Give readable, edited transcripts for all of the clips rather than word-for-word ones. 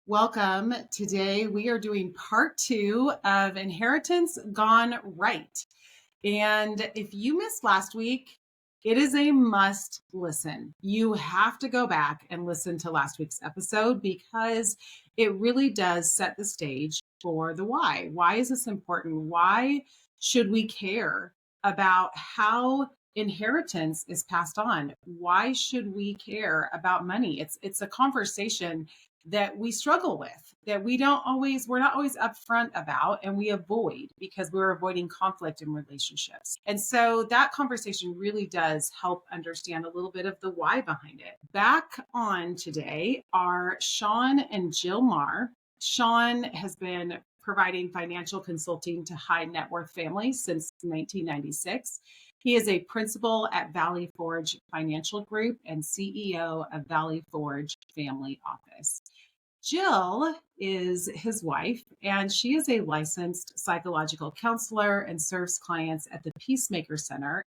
Welcome. Today we are doing part 2 of Inheritance Gone Right. And if you missed last week, it is a must listen. You have to go back and listen to last week's episode because it really does set the stage for the why. Why is this important? Why should we care about how inheritance is passed on? Why should we care about money? It's a conversation that we struggle with, that we're not always upfront about, and we avoid because we're avoiding conflict in relationships. And so that conversation really does help understand a little bit of the why behind it. Back on today are Sean and Jill Maher. Sean has been providing financial consulting to high net worth families since 1996. He is a principal at Valley Forge Financial Group and CEO of Valley Forge Family Office. Jill is his wife, and she is a licensed psychological counselor and serves clients at the Peacemaker Center,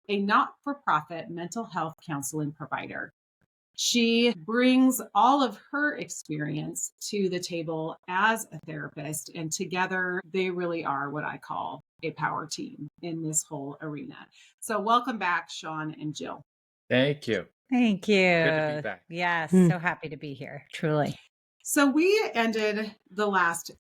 a not-for-profit mental health counseling provider. She brings all of her experience to the table as a therapist, and together they really are what I call a power team in this whole arena. So welcome back, Sean and Jill. Thank you. Thank you. Good to be back. Yes, so happy to be here, truly. So we ended the last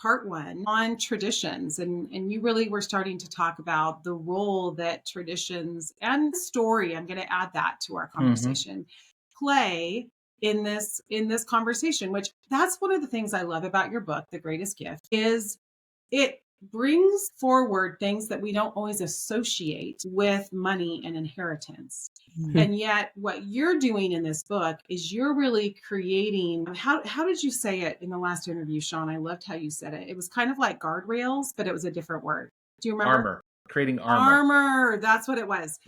part 1 on traditions, and you really were starting to talk about the role that traditions and story, I'm going to add that to our conversation, play in this conversation, which that's one of the things I love about your book, The Greatest Gift, is it brings forward things that we don't always associate with money and inheritance. And yet what you're doing in this book is you're really creating, how did you say it in the last interview, Sean? I loved how you said it. It was kind of like guardrails, but it was a different word. Do you remember? Armor. Creating armor. Armor. That's what it was.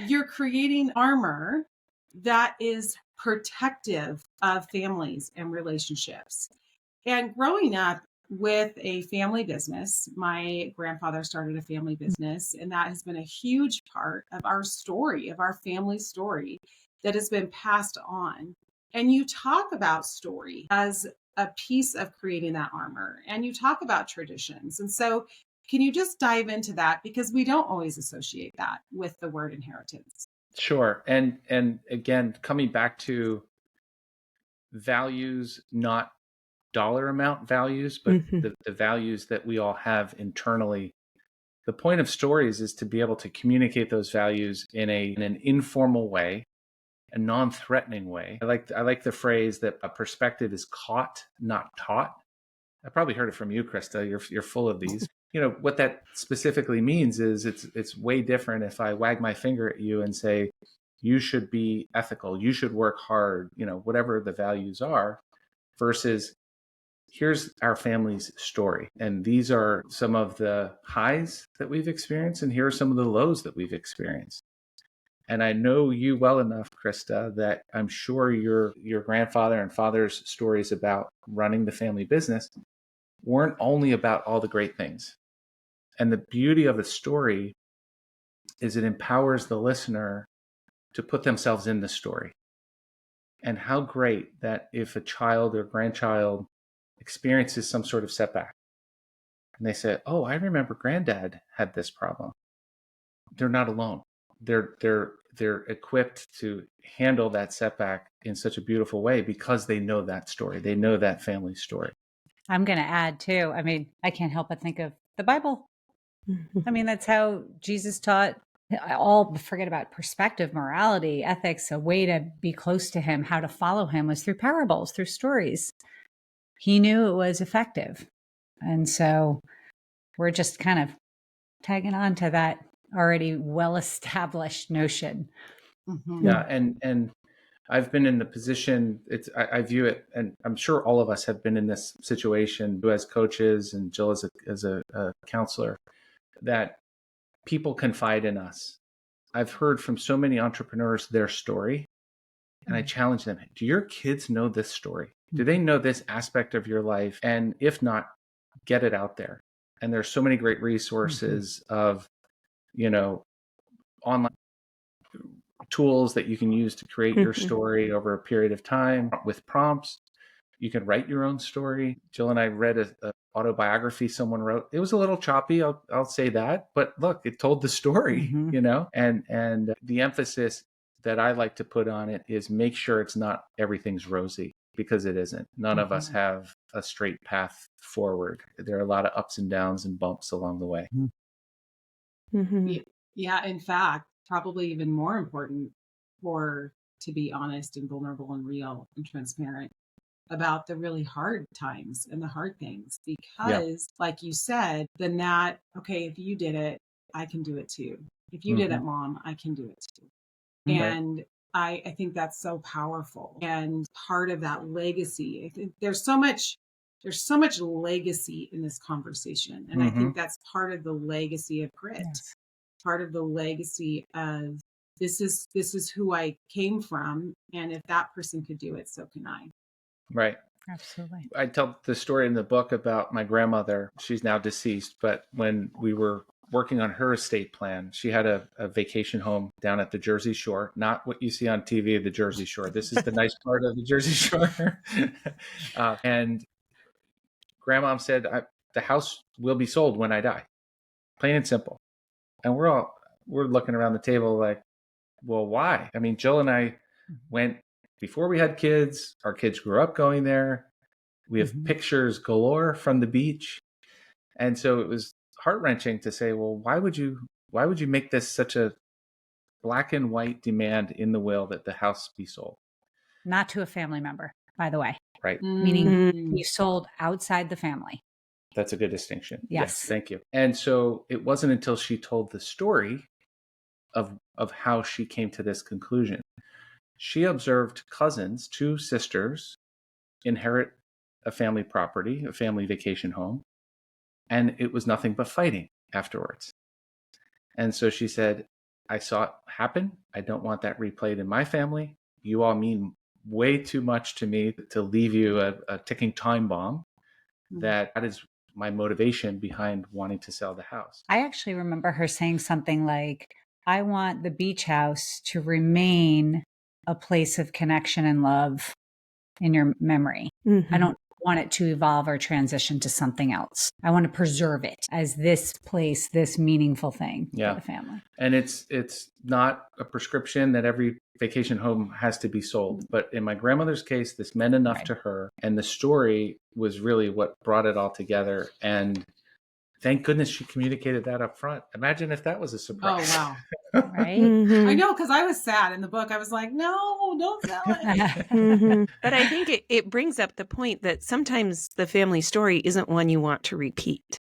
You're creating armor that is protective of families and relationships. And growing up with a family business, my grandfather started a family business, and that has been a huge part of our story, of our family story that has been passed on. And you talk about story as a piece of creating that armor, and you talk about traditions. And so can you just dive into that? Because we don't always associate that with the word inheritance. Sure. And again, coming back to values, not dollar amount values, but the values that we all have internally. The point of stories is to be able to communicate those values in an informal way, a non-threatening way. I like the phrase that a perspective is caught, not taught. I probably heard it from you, Krista. You're full of these. You know, what that specifically means is it's way different if I wag my finger at you and say, you should be ethical, you should work hard, whatever the values are, versus here's our family's story. And these are some of the highs that we've experienced, and here are some of the lows that we've experienced. And I know you well enough, Krista, that I'm sure your grandfather and father's stories about running the family business weren't only about all the great things. And the beauty of a story is it empowers the listener to put themselves in the story. And how great that if a child or grandchild experiences some sort of setback and they say, oh, I remember granddad had this problem. They're not alone. They're equipped to handle that setback in such a beautiful way because they know that story. They know that family story. I'm going to add too. I mean, I can't help but think of the Bible. I mean, that's how Jesus taught forget about perspective, morality, ethics. A way to be close to him, how to follow him was through parables, through stories. He knew it was effective. And so we're just kind of tagging on to that already well-established notion. Yeah. And I've been in the position, I view it, and I'm sure all of us have been in this situation as coaches and Jill as a counselor, that people confide in us. I've heard from so many entrepreneurs their story, and I challenge them, do your kids know this story? Do they know this aspect of your life? And if not, get it out there. And there's so many great resources of, online tools that you can use to create your story over a period of time with prompts. You can write your own story. Jill and I read a autobiography someone wrote. It was a little choppy, I'll say that, but look, it told the story, and the emphasis that I like to put on it is make sure it's not everything's rosy, because it isn't. None of us have a straight path forward. There are a lot of ups and downs and bumps along the way. Yeah, in fact, probably even more important to be honest and vulnerable and real and transparent about the really hard times and the hard things, because like you said, then that, okay, if you did it, I can do it too. If you did it, Mom, I can do it too. And I think that's so powerful. And part of that legacy, I think there's so much legacy in this conversation. And I think that's part of the legacy of grit, part of the legacy of this is who I came from. And if that person could do it, so can I. Right. Absolutely. I tell the story in the book about my grandmother. She's now deceased, but when we were working on her estate plan, she had a vacation home down at the Jersey Shore, not what you see on TV, the Jersey Shore. This is the nice part of the Jersey Shore. And Grandma said, the house will be sold when I die, plain and simple. And we're looking around the table like, well, why? I mean, Jill and I went before we had kids. Our kids grew up going there. We have pictures galore from the beach. And so it was heart-wrenching to say, well, why would you make this such a black and white demand in the will that the house be sold? Not to a family member, by the way. Right. Meaning you sold outside the family. That's a good distinction. Yes. Thank you. And so it wasn't until she told the story of how she came to this conclusion. She observed cousins, 2 sisters, inherit a family property, a family vacation home, and it was nothing but fighting afterwards. And so she said, I saw it happen. I don't want that replayed in my family. You all mean way too much to me to leave you a ticking time bomb. That is my motivation behind wanting to sell the house. I actually remember her saying something like, I want the beach house to remain a place of connection and love in your memory. I don't want it to evolve or transition to something else. I want to preserve it as this place, this meaningful thing for the family. And it's not a prescription that every vacation home has to be sold. But in my grandmother's case, this meant enough to her. And the story was really what brought it all together. And thank goodness she communicated that up front. Imagine if that was a surprise. Oh, wow. Right? I know, because I was sad in the book. I was like, no, don't sell it. But I think it brings up the point that sometimes the family story isn't one you want to repeat.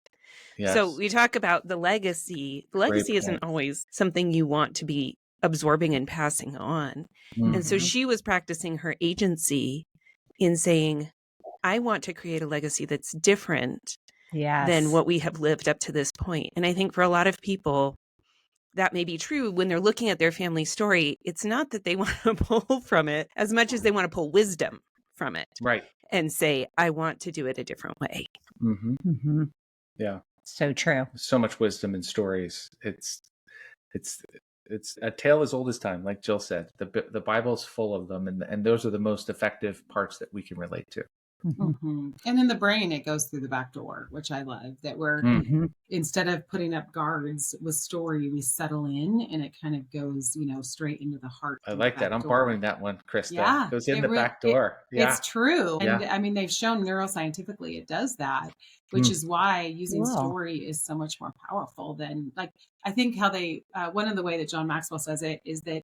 Yes. So we talk about the legacy. The legacy isn't always something you want to be absorbing and passing on. And so she was practicing her agency in saying, I want to create a legacy that's different than what we have lived up to this point. And I think for a lot of people, that may be true when they're looking at their family story. It's not that they want to pull from it as much as they want to pull wisdom from it. Right. And say, I want to do it a different way. Yeah. So true. So much wisdom in stories. It's a tale as old as time, like Jill said. The Bible's full of them, and those are the most effective parts that we can relate to. And in the brain, it goes through the back door, which I love. That we're instead of putting up guards with story, we settle in, and it kind of goes, straight into the heart. I like that. I'm borrowing that one, Krista. Yeah, it goes in the back door. It's true, and I mean they've shown neuroscientifically it does that, which is why using story is so much more powerful than I think how they one of the way that John Maxwell says it is that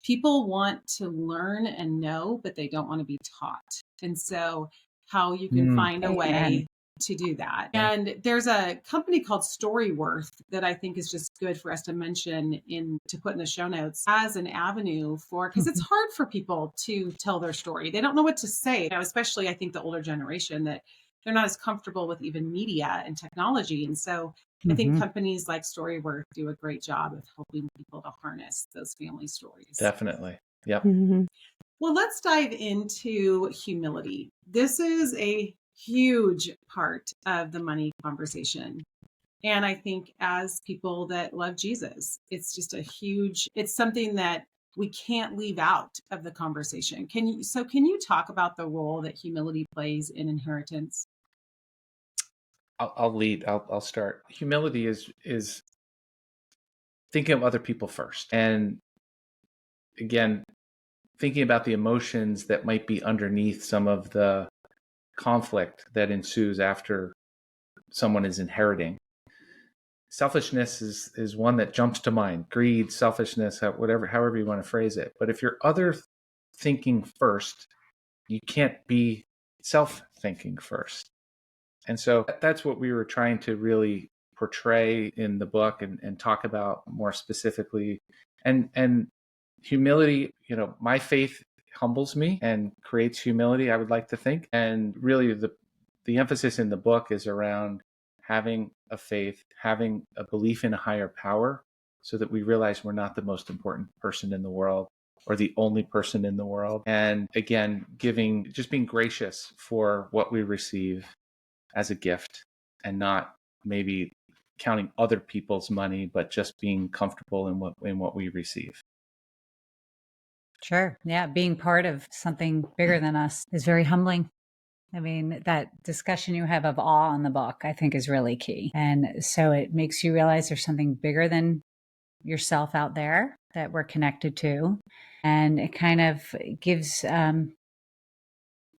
people want to learn and know, but they don't want to be taught, and so how you can find a way to do that. And there's a company called Storyworth that I think is just good for us to mention to put in the show notes as an avenue for, because it's hard for people to tell their story. They don't know what to say, especially I think the older generation, that they're not as comfortable with even media and technology. And so I think companies like Storyworth do a great job of helping people to harness those family stories. Definitely. Yep. Well, let's dive into humility. This is a huge part of the money conversation. And I think as people that love Jesus, it's just it's something that we can't leave out of the conversation. Can you talk about the role that humility plays in inheritance? I'll lead. I'll start. Humility is thinking of other people first, and again, thinking about the emotions that might be underneath some of the conflict that ensues after someone is inheriting. Selfishness is one that jumps to mind. Greed, selfishness, however you want to phrase it. But if you're other thinking first, you can't be self-thinking first. And so that's what we were trying to really portray in the book and talk about more specifically. And humility, my faith humbles me and creates humility, I would like to think. And really the emphasis in the book is around having a faith, having a belief in a higher power, so that we realize we're not the most important person in the world or the only person in the world. And again, just being gracious for what we receive as a gift, and not maybe counting other people's money, but just being comfortable in what we receive. Sure. Yeah. Being part of something bigger than us is very humbling. I mean, that discussion you have of awe in the book, I think, is really key. And so it makes you realize there's something bigger than yourself out there that we're connected to. And it kind of gives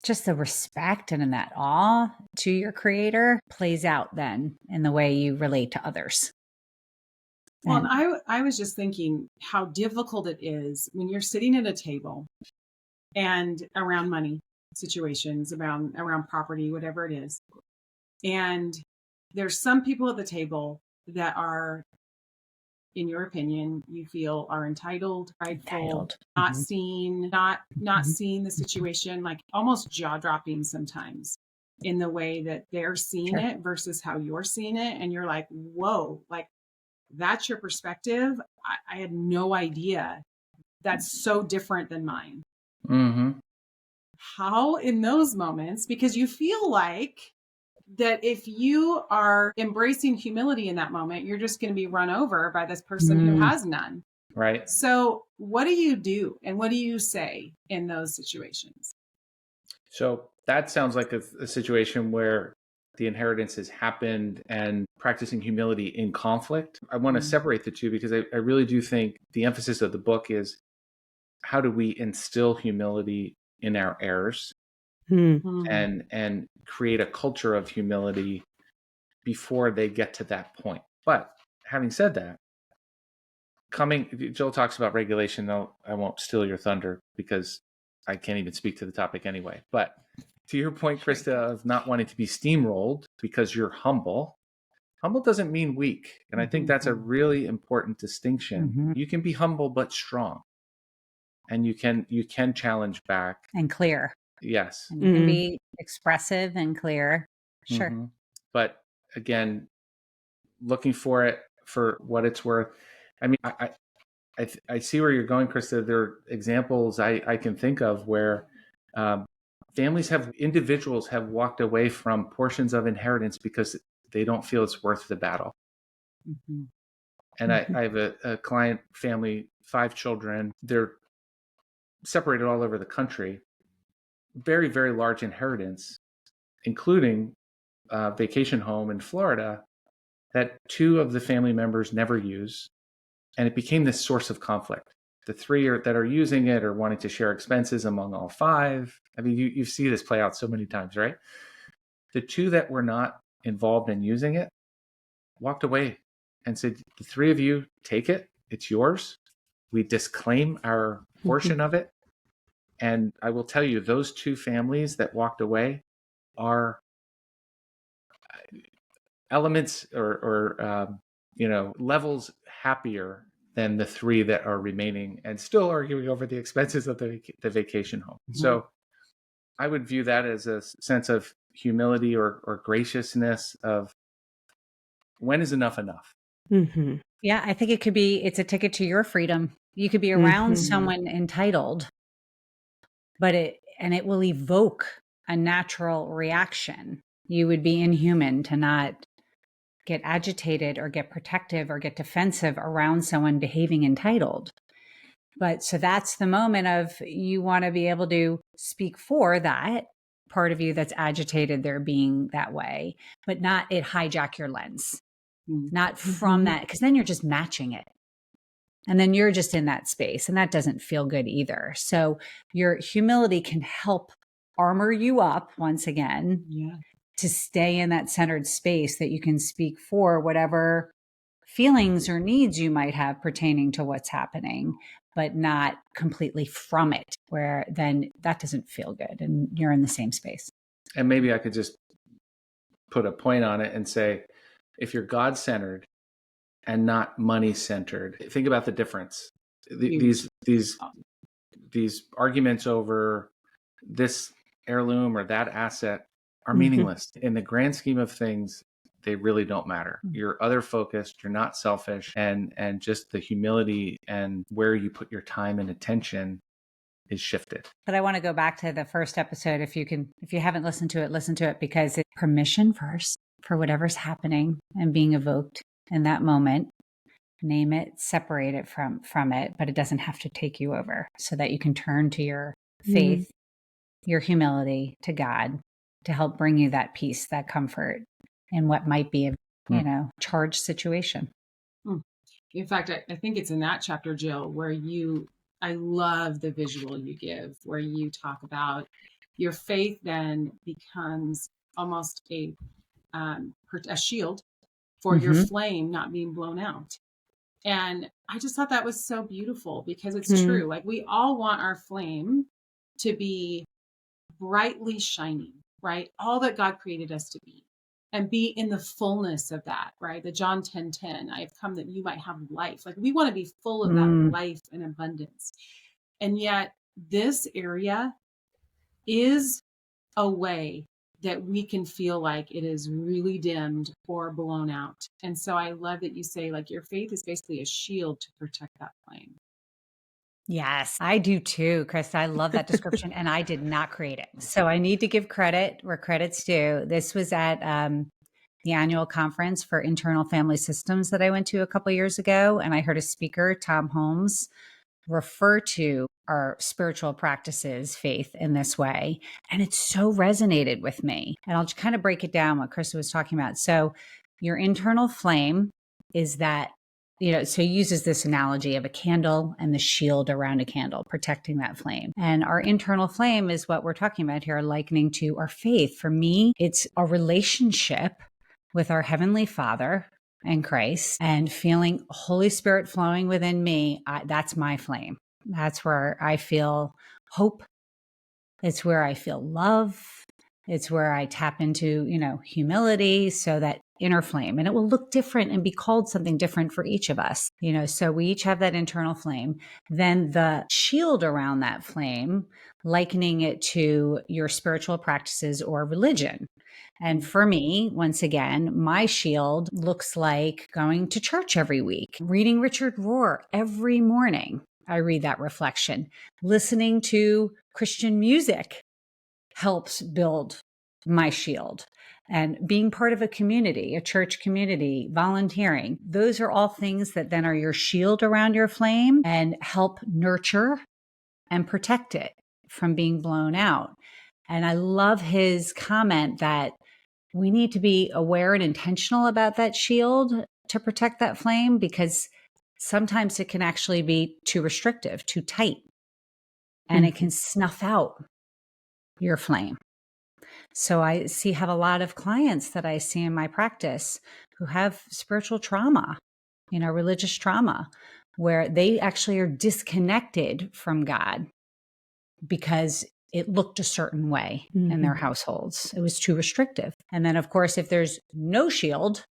just the respect and that awe to your creator plays out then in the way you relate to others. Well, and I was just thinking how difficult it is when you're sitting at a table and around money situations, around property, whatever it is. And there's some people at the table that are, in your opinion, you feel are entitled, prideful, not seeing the situation, like almost jaw-dropping sometimes in the way that they're seeing it versus how you're seeing it. And you're like, whoa, like that's your perspective. I had no idea. That's so different than mine. Mm-hmm. How in those moments, because you feel like that if you are embracing humility in that moment, you're just going to be run over by this person who has none. Right. So what do you do? And what do you say in those situations? So that sounds like a situation where the inheritance has happened and practicing humility in conflict. I want to separate the two, because I really do think the emphasis of the book is how do we instill humility in our heirs and create a culture of humility before they get to that point. But having said that, Joel talks about regulation, though I won't steal your thunder because I can't even speak to the topic anyway. But to your point, Krista, of not wanting to be steamrolled because you're humble doesn't mean weak. And I think that's a really important distinction. You can be humble but strong. And you can challenge back. And clear. Yes. And you can be expressive and clear. Sure. But again, looking for it for what it's worth. I mean, I see where you're going, Krista. There are examples I can think of where individuals have walked away from portions of inheritance because they don't feel it's worth the battle. And I have a client family, 5 children. They're separated all over the country. Very, very large inheritance, including a vacation home in Florida that 2 of the family members never use. And it became this source of conflict. The 3 that are using it are wanting to share expenses among all 5. I mean, you see this play out so many times, right? The 2 that were not involved in using it walked away and said, the 3 of you take it. It's yours. We disclaim our portion of it. And I will tell you, those 2 families that walked away are elements or levels happier than the 3 that are remaining and still arguing over the expenses of the vacation home. So I would view that as a sense of humility or graciousness of when is enough enough. Yeah, I think it's a ticket to your freedom. You could be around someone entitled, but it will evoke a natural reaction. You would be inhuman to not get agitated or get protective or get defensive around someone behaving entitled. But so that's the moment of you want to be able to speak for that part of you that's agitated there being that way, but not it hijack your lens, not from that, because then you're just matching it. And then you're just in that space, and that doesn't feel good either. So your humility can help armor you up once again to stay in that centered space that you can speak for whatever feelings or needs you might have pertaining to what's happening, but not completely from it, where then that doesn't feel good and you're in the same space. And maybe I could just put a point on it and say, if you're God-centered and not money-centered, think about the difference. These arguments over this heirloom or that asset are meaningless. In the grand scheme of things, they really don't matter. You're other focused, you're not selfish, and just the humility and where you put your time and attention is shifted. But I want to go back to the first episode. If you haven't listened to it, listen to it, because it's permission first for whatever's happening and being evoked in that moment. Name it, separate it from it, but it doesn't have to take you over, so that you can turn to your faith, your humility, to God, to help bring you that peace, that comfort in what might be a charged situation. In fact, I think it's in that chapter, Jill, where I love the visual you give, where you talk about your faith then becomes almost a shield for your flame not being blown out. And I just thought that was so beautiful, because it's true. Like, we all want our flame to be brightly shining, right? All that God created us to be, and be in the fullness of that, right? The John 10:10, I have come that you might have life. Like, we want to be full of that life and abundance. And yet this area is a way that we can feel like it is really dimmed or blown out. And so I love that you say, like, your faith is basically a shield to protect that flame. Yes, I do too, Krista. I love that description, and I did not create it. So I need to give credit where credit's due. This was at the annual conference for internal family systems that I went to a couple of years ago. And I heard a speaker, Tom Holmes, refer to our spiritual practices, faith, in this way. And it so resonated with me. And I'll just kind of break it down what Krista was talking about. So your internal flame is that, so he uses this analogy of a candle and the shield around a candle, protecting that flame. And our internal flame is what we're talking about here, likening to our faith. For me, it's a relationship with our Heavenly Father and Christ, and feeling Holy Spirit flowing within me. That's my flame. That's where I feel hope. It's where I feel love. It's where I tap into, humility, so that inner flame. And it will look different and be called something different for each of us. So we each have that internal flame. Then the shield around that flame, likening it to your spiritual practices or religion. And for me, once again, my shield looks like going to church every week, reading Richard Rohr every morning. I read that reflection. Listening to Christian music helps build my shield. And being part of a community, a church community, volunteering, those are all things that then are your shield around your flame and help nurture and protect it from being blown out. And I love his comment that we need to be aware and intentional about that shield to protect that flame, because sometimes it can actually be too restrictive, too tight, and it can snuff out your flame. So I have a lot of clients that I see in my practice who have spiritual trauma, religious trauma, where they actually are disconnected from God because it looked a certain way in their households. It was too restrictive. And then, of course, if there's no shield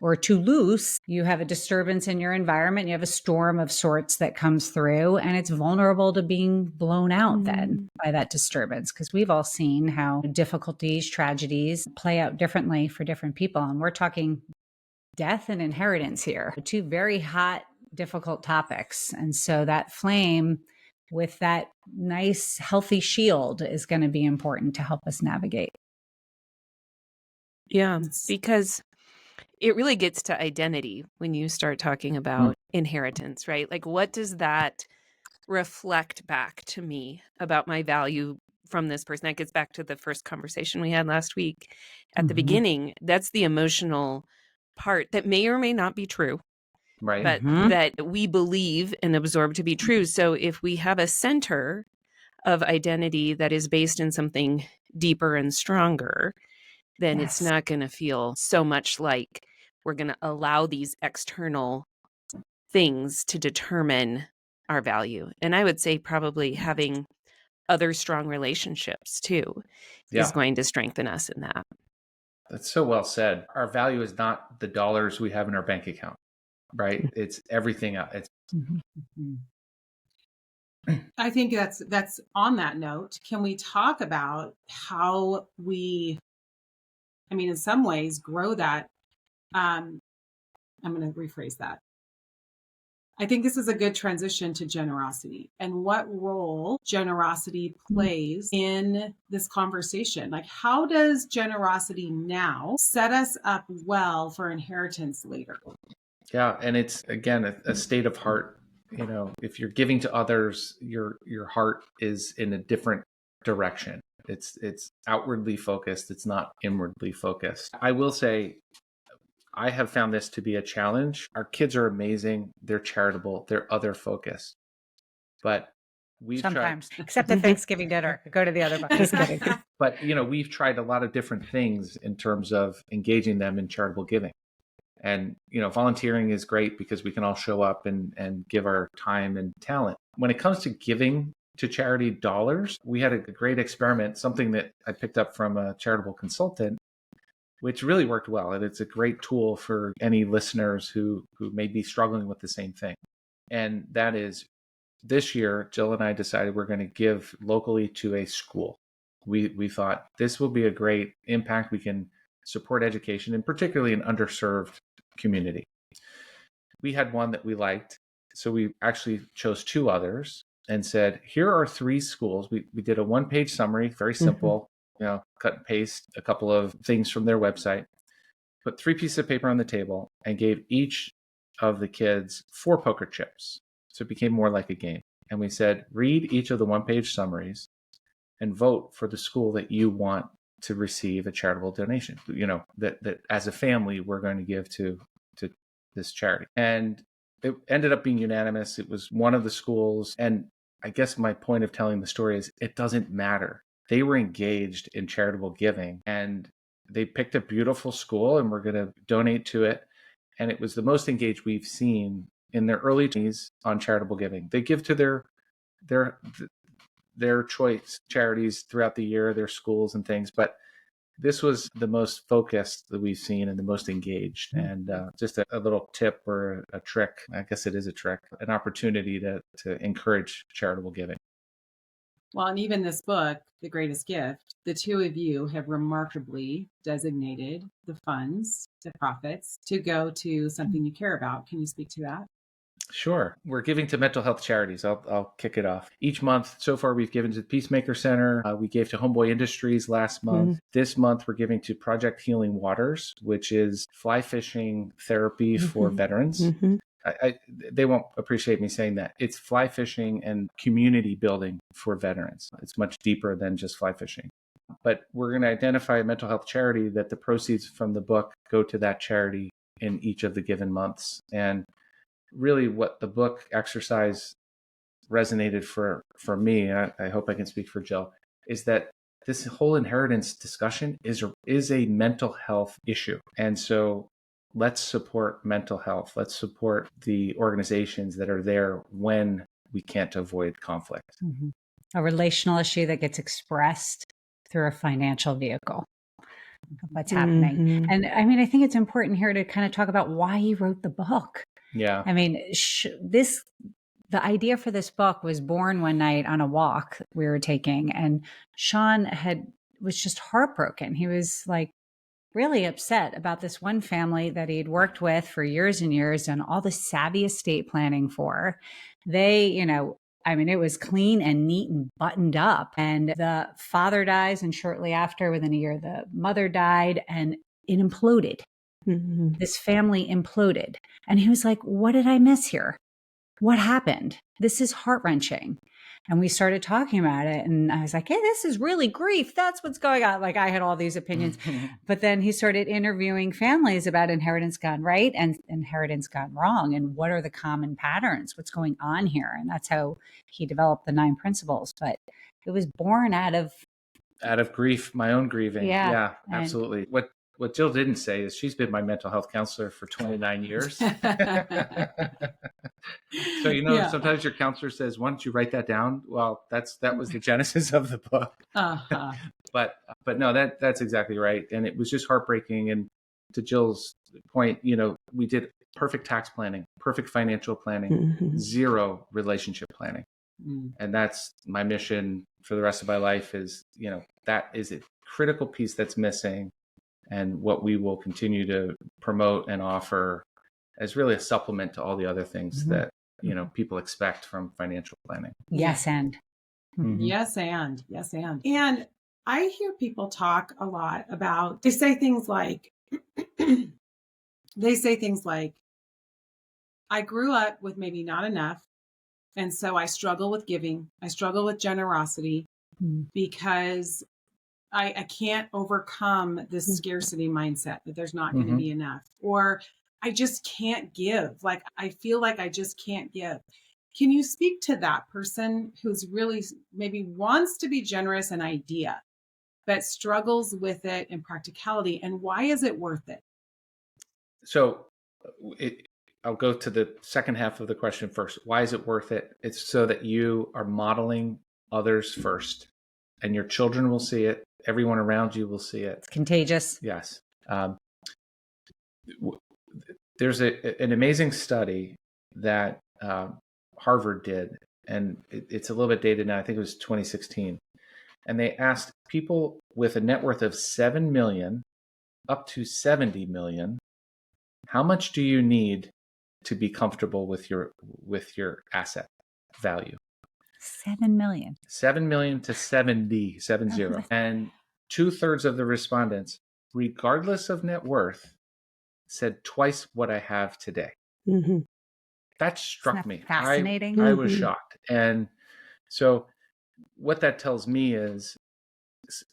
or too loose, you have a disturbance in your environment. You have a storm of sorts that comes through, and it's vulnerable to being blown out then by that disturbance, because we've all seen how difficulties, tragedies play out differently for different people. And we're talking death and inheritance here, two very hot, difficult topics. And so that flame with that nice, healthy shield is going to be important to help us navigate. Yeah, because it really gets to identity when you start talking about inheritance, right? Like, what does that reflect back to me about my value from this person. That gets back to the first conversation we had last week at the beginning. That's the emotional part that may or may not be true, Right. but that we believe and absorb to be true. So if we have a center of identity that is based in something deeper and stronger, then it's not going to feel so much like we're going to allow these external things to determine our value. And I would say probably having other strong relationships too is going to strengthen us in that. That's so well said. Our value is not the dollars we have in our bank account, right? It's everything else. It's I think that's on that note. Can we talk about how we, I mean, in some ways grow that? I'm going to rephrase that. I think this is a good transition to generosity and what role generosity plays in this conversation. Like, how does generosity now set us up well for inheritance later? Yeah. And it's, again, a state of heart. You know, if you're giving to others, your heart is in a different direction. It's outwardly focused. It's not inwardly focused. I will say, I have found this to be a challenge. Our kids are amazing. They're charitable. They're other focused. But we've sometimes, tried, except at Thanksgiving dinner, go to the other one. Just kidding. But, you know, we've tried a lot of different things in terms of engaging them in charitable giving. And, you know, volunteering is great because we can all show up and give our time and talent. When it comes to giving to charity dollars, we had a great experiment, something that I picked up from a charitable consultant, which really worked well. And it's a great tool for any listeners who may be struggling with the same thing. And that is, this year, Jill and I decided we're going to give locally to a school. We thought this will be a great impact. We can support education, and particularly an underserved community. We had one that we liked. So we actually chose two others and said, here are three schools. We did a one-page summary, very simple. You know, cut and paste a couple of things from their website, put 3 pieces of paper on the table, and gave each of the kids 4 poker chips. So it became more like a game. And we said, read each of the one-page summaries and vote for the school that you want to receive a charitable donation. You know, that as a family, we're going to give to this charity. And it ended up being unanimous. It was one of the schools. And I guess my point of telling the story is it doesn't matter. They were engaged in charitable giving, and they picked a beautiful school, and we're going to donate to it. And it was the most engaged we've seen in their early 20s on charitable giving. They give to their choice charities throughout the year, their schools and things. But this was the most focused that we've seen and the most engaged. And just a little tip or a trick, I guess it is a trick, an opportunity to encourage charitable giving. Well, and even this book, The Greatest Gift, the two of you have remarkably designated the funds, the profits, to go to something you care about. Can you speak to that? Sure. We're giving to mental health charities. I'll kick it off. Each month so far, we've given to the Peacemaker Center. We gave to Homeboy Industries last month. This month, we're giving to Project Healing Waters, which is fly fishing therapy for veterans. They won't appreciate me saying that. It's fly fishing and community building for veterans. It's much deeper than just fly fishing. But we're going to identify a mental health charity that the proceeds from the book go to that charity in each of the given months. And really what the book exercise resonated for me, and I hope I can speak for Jill, is that this whole inheritance discussion is a mental health issue. And so let's support mental health. Let's support the organizations that are there when we can't avoid conflict. A relational issue that gets expressed through a financial vehicle of what's happening. And I mean, I think it's important here to kind of talk about why he wrote the book. Yeah. I mean, the idea for this book was born one night on a walk we were taking, and Sean was just heartbroken. He was like really upset about this one family that he'd worked with for years and years and all the savvy estate planning for. They, you know, I mean, it was clean and neat and buttoned up. And the father dies, and shortly after, within a year, the mother died, and it imploded. This family imploded. And he was like, what did I miss here? what happened? This is heart-wrenching. And we started talking about it. And I was like, hey, this is really grief. That's what's going on. Like I had all these opinions. But then he started interviewing families about inheritance gone right and inheritance gone wrong. And what are the common patterns? What's going on here? And that's how he developed the 9 principles. But it was born out of grief, my own grieving. Yeah. Absolutely. What Jill didn't say is she's been my mental health counselor for 29 years. So, sometimes your counselor says, why don't you write that down? Well, that was the genesis of the book. But no, that's exactly right. And it was just heartbreaking. And to Jill's point, we did perfect tax planning, perfect financial planning, zero relationship planning. And that's my mission for the rest of my life is, that is a critical piece that's missing. And what we will continue to promote and offer as really a supplement to all the other things that, people expect from financial planning. Yes. And. Yes. And. And I hear people talk a lot about, they say things like, I grew up with maybe not enough. And so I struggle with giving. I struggle with generosity because I can't overcome this scarcity mindset that there's not going to be enough, or I just can't give. Like, I feel like I just can't give. Can you speak to that person who's really maybe wants to be generous in idea, but struggles with it in practicality? And why is it worth it? So I'll go to the second half of the question first. Why is it worth it? It's so that you are modeling others first, and your children will see it. Everyone around you will see it. It's contagious. Yes. There's an amazing study that Harvard did, and it's a little bit dated now. I think it was 2016. And they asked people with a net worth of 7 million up to 70 million, how much do you need to be comfortable with your asset value? 7 million. 7 million to 70. And 2/3 of the respondents, regardless of net worth, said twice what I have today. That struck me. Fascinating. I was shocked. And so what that tells me is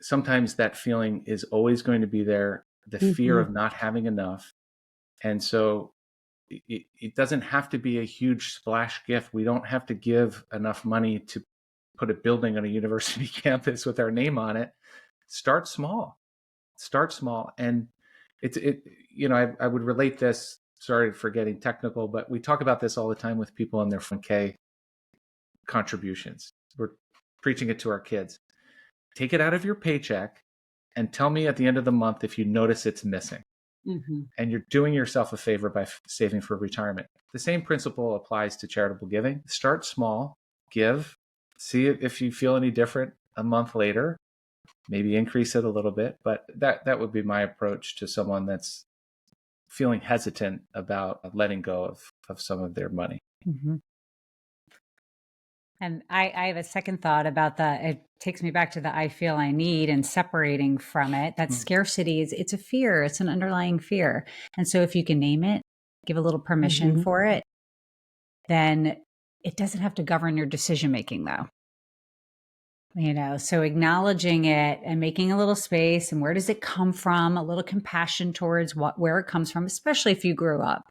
sometimes that feeling is always going to be there, the fear of not having enough. And so it doesn't have to be a huge splash gift. We don't have to give enough money to put a building on a university campus with our name on it. Start small. And I would relate this, sorry for getting technical, but we talk about this all the time with people in their 401k contributions. We're preaching it to our kids. Take it out of your paycheck and tell me at the end of the month if you notice it's missing. And you're doing yourself a favor by saving for retirement. The same principle applies to charitable giving. Start small, give, see if you feel any different a month later, maybe increase it a little bit. But that would be my approach to someone that's feeling hesitant about letting go of some of their money. And I have a second thought about that. It takes me back to the I feel I need and separating from it. That scarcity it's a fear. It's an underlying fear. And so if you can name it, give a little permission for it, then it doesn't have to govern your decision-making though. So acknowledging it and making a little space and where does it come from? A little compassion towards where it comes from, especially if you grew up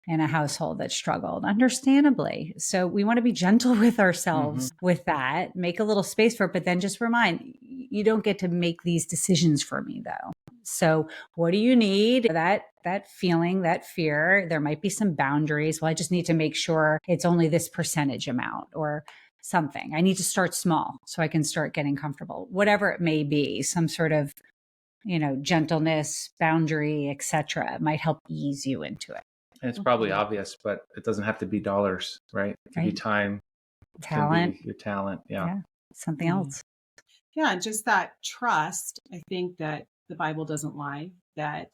in a household that struggled, understandably. So we want to be gentle with ourselves with that, make a little space for it, but then just remind, you don't get to make these decisions for me though. So what do you need? That feeling, that fear, there might be some boundaries. Well, I just need to make sure it's only this percentage amount or something. I need to start small so I can start getting comfortable, whatever it may be, some sort of, gentleness, boundary, etc. might help ease you into it. And it's probably obvious, but it doesn't have to be dollars, right? It can be time, talent, your talent. Yeah. Something else. Yeah. And just that trust. I think that the Bible doesn't lie, that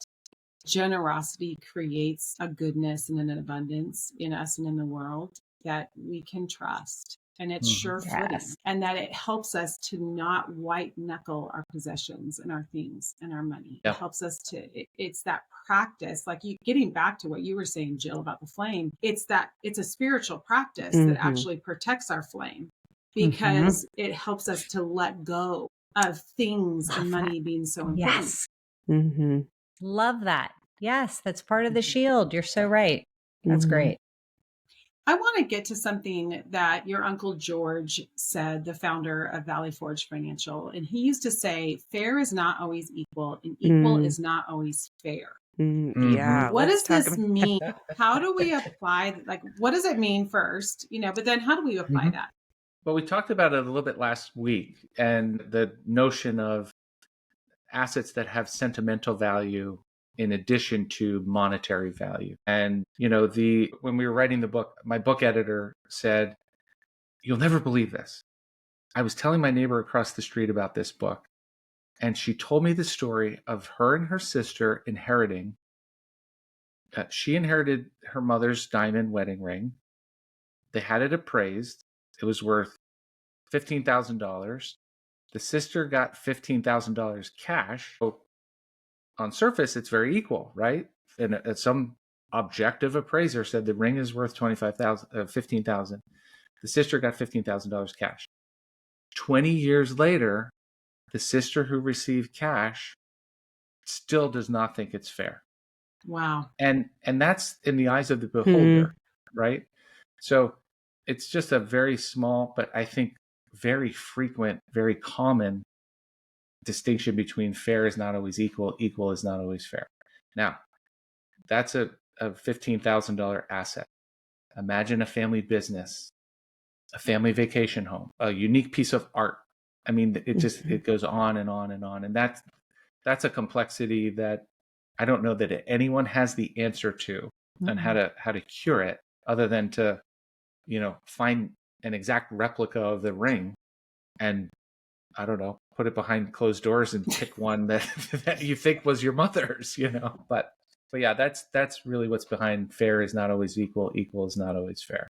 generosity creates a goodness and an abundance in us and in the world that we can trust. and it's sure footing, Yes. and that it helps us to not white knuckle our possessions and our things and our money. Yeah. It helps us to, it's that practice, like you getting back to what you were saying, Jill, about the flame. It's a spiritual practice that actually protects our flame, because it helps us to let go of things and money being so important. Yes. Love that. Yes, that's part of the shield. You're so right. That's great. I want to get to something that your Uncle George said, the founder of Valley Forge Financial. And he used to say, fair is not always equal, and equal is not always fair. Yeah. What does this mean? How do we apply, like, what does it mean first? But then how do we apply that? Well, we talked about it a little bit last week, and the notion of assets that have sentimental value in addition to monetary value. And, when we were writing the book, my book editor said, "You'll never believe this. I was telling my neighbor across the street about this book, and she told me the story of her and her sister inheriting. She inherited her mother's diamond wedding ring. They had it appraised. It was worth $15,000. The sister got $15,000 cash. So on surface, it's very equal, right? And some objective appraiser said the ring is worth $15,000. The sister got $15,000 cash. 20 years later, the sister who received cash still does not think it's fair. Wow. And that's in the eyes of the beholder, right? So it's just a very small, but I think very frequent, very common distinction between fair is not always equal, equal is not always fair. Now, that's a $15,000 asset. Imagine a family business, a family vacation home, a unique piece of art. I mean, it goes on and on and on. And that's a complexity that I don't know that anyone has the answer to on how to cure it, other than to, find an exact replica of the ring and, I don't know, put it behind closed doors and pick one that you think was your mother's, But yeah, that's really what's behind fair is not always equal, equal is not always fair.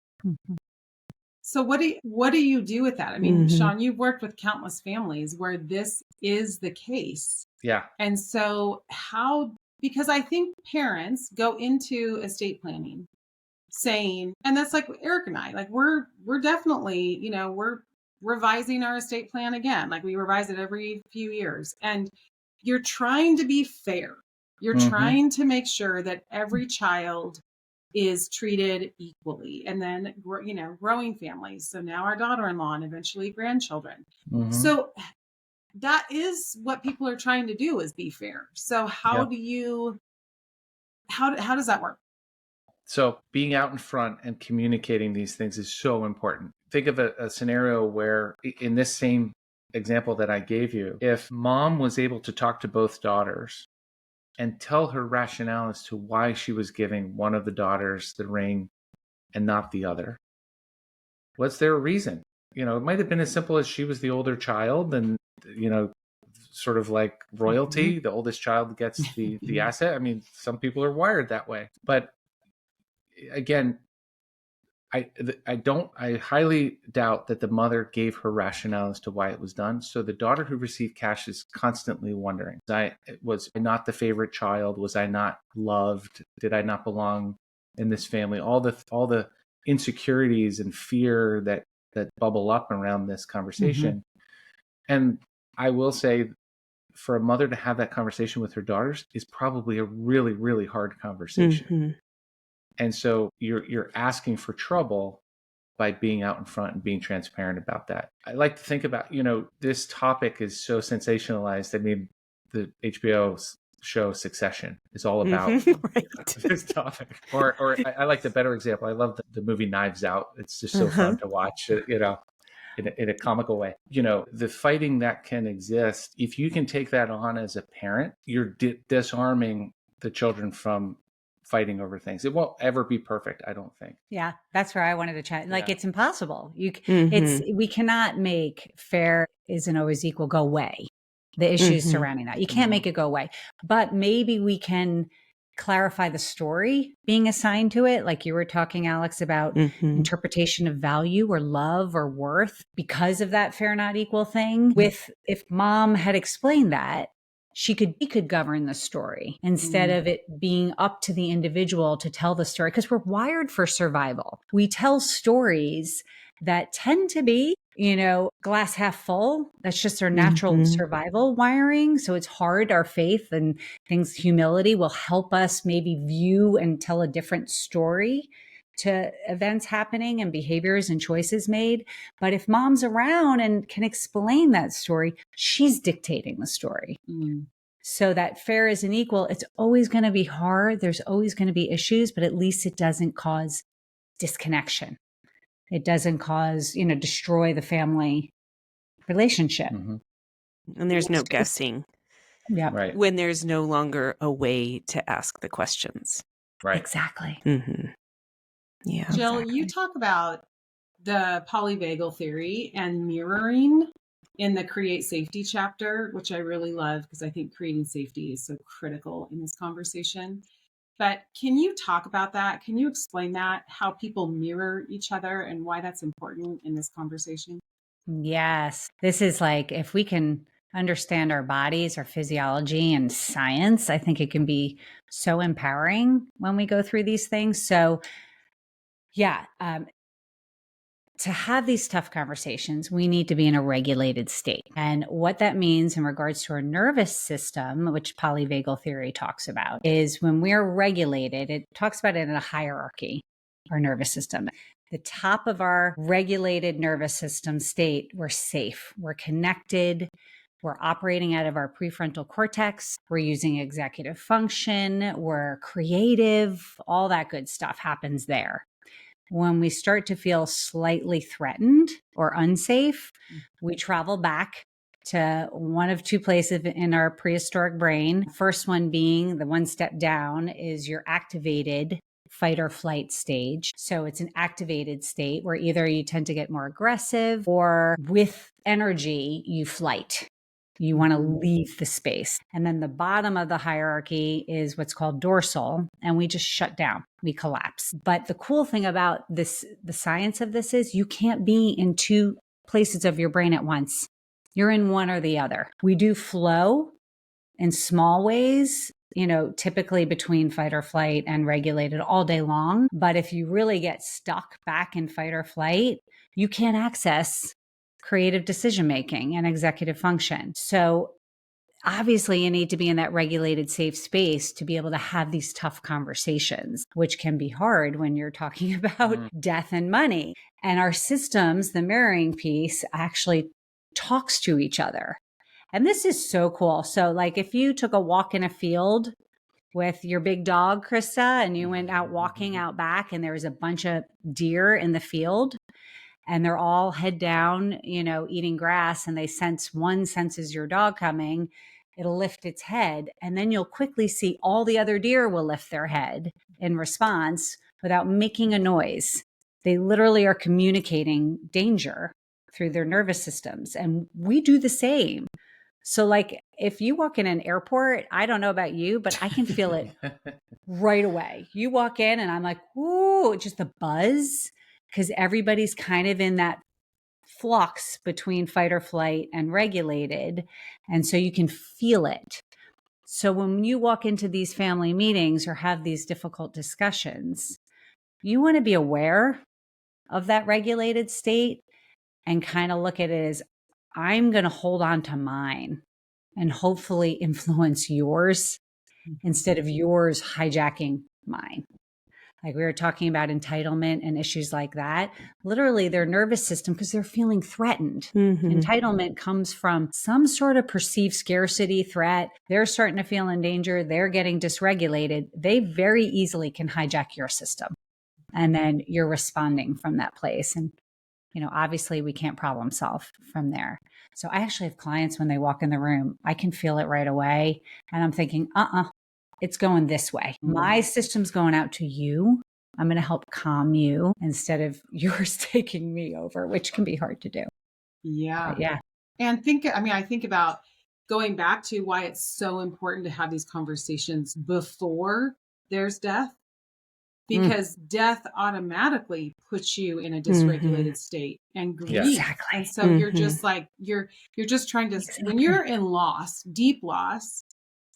So what do you do with that? I mean, Sean, you've worked with countless families where this is the case. Yeah. And so because I think parents go into estate planning saying, and that's like Eric and I, like we're definitely, we're revising our estate plan again. Like we revise it every few years, and you're trying to be fair. You're trying to make sure that every child is treated equally. And then, growing families. So now our daughter-in-law and eventually grandchildren. So that is what people are trying to do, is be fair. So how does that work? So being out in front and communicating these things is so important. Think of a scenario where, in this same example that I gave you, if mom was able to talk to both daughters and tell her rationale as to why she was giving one of the daughters the ring and not the other, was there a reason? It might have been as simple as she was the older child and, sort of like royalty, the oldest child gets the asset. I mean, some people are wired that way. But again, I highly doubt that the mother gave her rationale as to why it was done. So the daughter who received cash is constantly wondering, was I not the favorite child? Was I not loved? Did I not belong in this family? All the insecurities and fear that bubble up around this conversation. And I will say, for a mother to have that conversation with her daughters is probably a really, really hard conversation. And so you're asking for trouble by being out in front and being transparent about that. I like to think about, this topic is so sensationalized. I mean, the HBO show Succession is all about this topic. Or I like the better example. I love the movie Knives Out. It's just so fun to watch, in a comical way. The fighting that can exist, if you can take that on as a parent, you're disarming the children from fighting over things. It won't ever be perfect, I don't think. Yeah, that's where I wanted to chat. Like, it's impossible. We cannot make fair isn't always equal go away. The issues surrounding that. You can't make it go away. But maybe we can clarify the story being assigned to it. Like you were talking, Alex, about interpretation of value or love or worth because of that fair, not equal thing. If mom had explained that, he could govern the story instead of it being up to the individual to tell the story, because we're wired for survival. We tell stories that tend to be, glass half full. That's just our natural survival wiring. So it's hard. Our faith and humility will help us maybe view and tell a different story to events happening and behaviors and choices made. But if mom's around and can explain that story, she's dictating the story. So that fair isn't equal. It's always going to be hard. There's always going to be issues, but at least it doesn't cause disconnection. It doesn't cause, destroy the family relationship. And there's no guessing. Yeah. Right. When there's no longer a way to ask the questions. Right. Exactly. Yeah. Jill, Exactly. you talk about the polyvagal theory and mirroring in the Create Safety chapter, which I really love because I think creating safety is so critical in this conversation. But can you talk about that? Can you explain that, how people mirror each other and why that's important in this conversation? Yes. This is like, if we can understand our bodies, our physiology and science, I think it can be so empowering when we go through these things. So yeah, to have these tough conversations, we need to be in a regulated state. And what that means in regards to our nervous system, which polyvagal theory talks about, is when we're regulated, it talks about it in a hierarchy, our nervous system. The top of our regulated nervous system state, we're safe, we're connected, we're operating out of our prefrontal cortex, we're using executive function, we're creative, all that good stuff happens there. When we start to feel slightly threatened or unsafe, we travel back to one of two places in our prehistoric brain. First one being the one step down is your activated fight or flight stage. So it's an activated state where either you tend to get more aggressive or with energy, you flight. You want to leave the space. And then the bottom of the hierarchy is what's called dorsal, and we just shut down, we collapse. But the cool thing about this, the science of this, is you can't be in two places of your brain at once. You're in one or the other. We do flow in small ways, typically between fight or flight and regulated all day long. But if you really get stuck back in fight or flight, you can't access creative decision-making and executive function. So obviously you need to be in that regulated, safe space to be able to have these tough conversations, which can be hard when you're talking about death and money. And our systems, the mirroring piece, actually talks to each other. And this is so cool. So like if you took a walk in a field with your big dog, Krista, and you went out walking out back and there was a bunch of deer in the field, and they're all head down, eating grass, and one senses your dog coming, it'll lift its head. And then you'll quickly see all the other deer will lift their head in response without making a noise. They literally are communicating danger through their nervous systems. And we do the same. So like if you walk in an airport, I don't know about you, but I can feel it right away. You walk in and I'm like, ooh, just the buzz. Because everybody's kind of in that flux between fight or flight and regulated. And so you can feel it. So when you walk into these family meetings or have these difficult discussions, you want to be aware of that regulated state and kind of look at it as, I'm going to hold on to mine and hopefully influence yours instead of yours hijacking mine. Like we were talking about entitlement and issues like that, literally their nervous system, because they're feeling threatened. Entitlement comes from some sort of perceived scarcity threat. They're starting to feel in danger. They're getting dysregulated. They very easily can hijack your system. And then you're responding from that place. And, obviously we can't problem solve from there. So I actually have clients when they walk in the room, I can feel it right away. And I'm thinking, it's going this way. My system's going out to you. I'm going to help calm you instead of yours taking me over, which can be hard to do. Yeah. But yeah. And I think about going back to why it's so important to have these conversations before there's death, because death automatically puts you in a dysregulated state and grief. Exactly. And so you're just like, you're just trying to, when you're in loss, deep loss,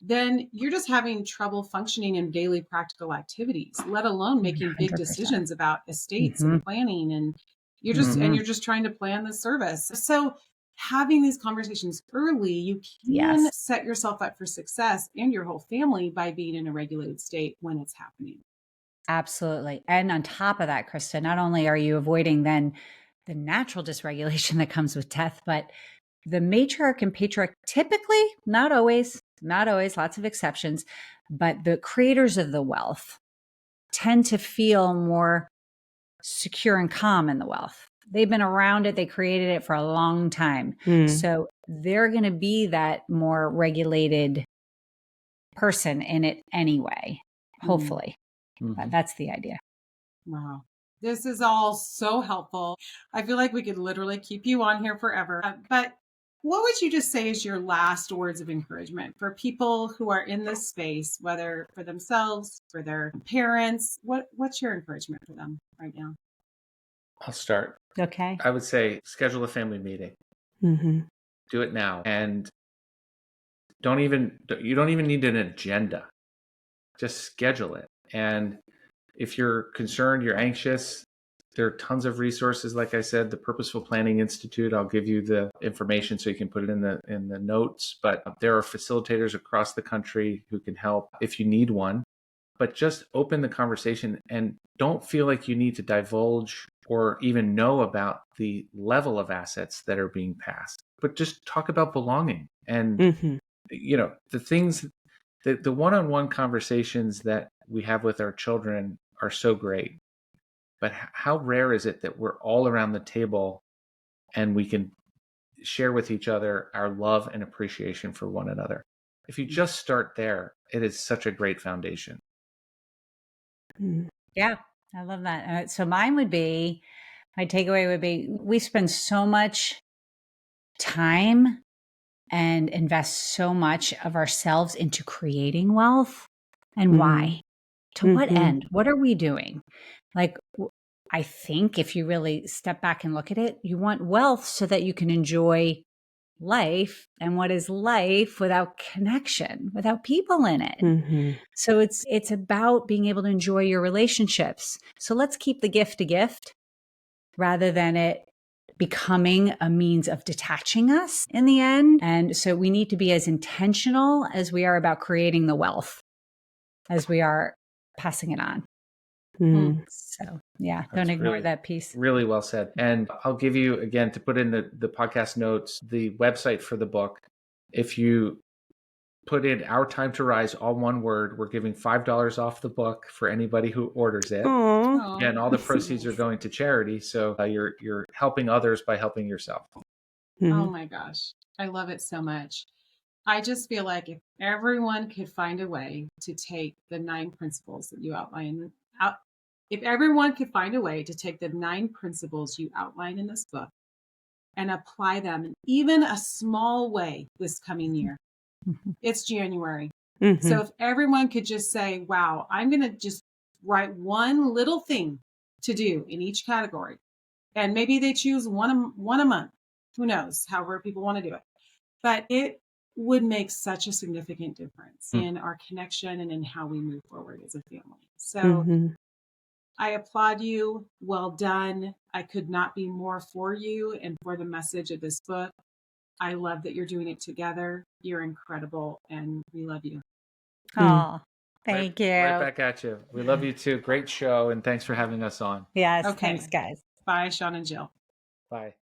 then you're just having trouble functioning in daily practical activities, let alone making big 100%. decisions about estates and planning. And you're just, and you're just trying to plan the service. So having these conversations early, you can set yourself up for success and your whole family by being in a regulated state when it's happening. Absolutely. And on top of that, Krista, not only are you avoiding then the natural dysregulation that comes with death, but the matriarch and patriarch typically, not always, lots of exceptions, but the creators of the wealth tend to feel more secure and calm in the wealth. They've been around it. They created it for a long time. So they're going to be that more regulated person in it anyway, hopefully. But that's the idea. Wow. This is all so helpful. I feel like we could literally keep you on here forever. But what would you just say is your last words of encouragement for people who are in this space, whether for themselves, for their parents? What's your encouragement for them right now? I'll start. Okay. I would say schedule a family meeting. Do it now. And you don't even need an agenda. Just schedule it. And if you're concerned, you're anxious, there are tons of resources. Like I said, the Purposeful Planning Institute, I'll give you the information so you can put it in the notes. But there are facilitators across the country who can help if you need one. But just open the conversation and don't feel like you need to divulge or even know about the level of assets that are being passed. But just talk about belonging and the things, the one-on-one conversations that we have with our children are so great. But how rare is it that we're all around the table and we can share with each other our love and appreciation for one another? If you just start there, it is such a great foundation. Yeah, I love that. So my takeaway would be, we spend so much time and invest so much of ourselves into creating wealth. And why? To what end? What are we doing? Like, I think if you really step back and look at it, you want wealth so that you can enjoy life. And what is life without connection, without people in it? So it's about being able to enjoy your relationships. So let's keep the gift a gift rather than it becoming a means of detaching us in the end. And so we need to be as intentional as we are about creating the wealth as we are passing it on. So yeah, don't ignore that piece. Really well said. And I'll give you, again, to put in the podcast notes, the website for the book. If you put in Our Time to Rise, all one word, we're giving $5 off the book for anybody who orders it. And all the proceeds are going to charity. So you're helping others by helping yourself. Oh my gosh. I love it so much. I just feel like if everyone could find a way to take the 9 principles that you outline if everyone could find a way to take the 9 principles you outline in this book and apply them in even a small way this coming year, it's January. So if everyone could just say, wow, I'm going to just write one little thing to do in each category. And maybe they choose one a month. Who knows, however people want to do it. But it would make such a significant difference in our connection and in how we move forward as a family. So I applaud you. Well done. I could not be more for you and for the message of this book. I love that you're doing it together. You're incredible, and we love you. Oh, thank you. Right back at you. We love you too. Great show, and thanks for having us on. Yes, Okay. thanks, guys. Bye, Sean and Jill. Bye.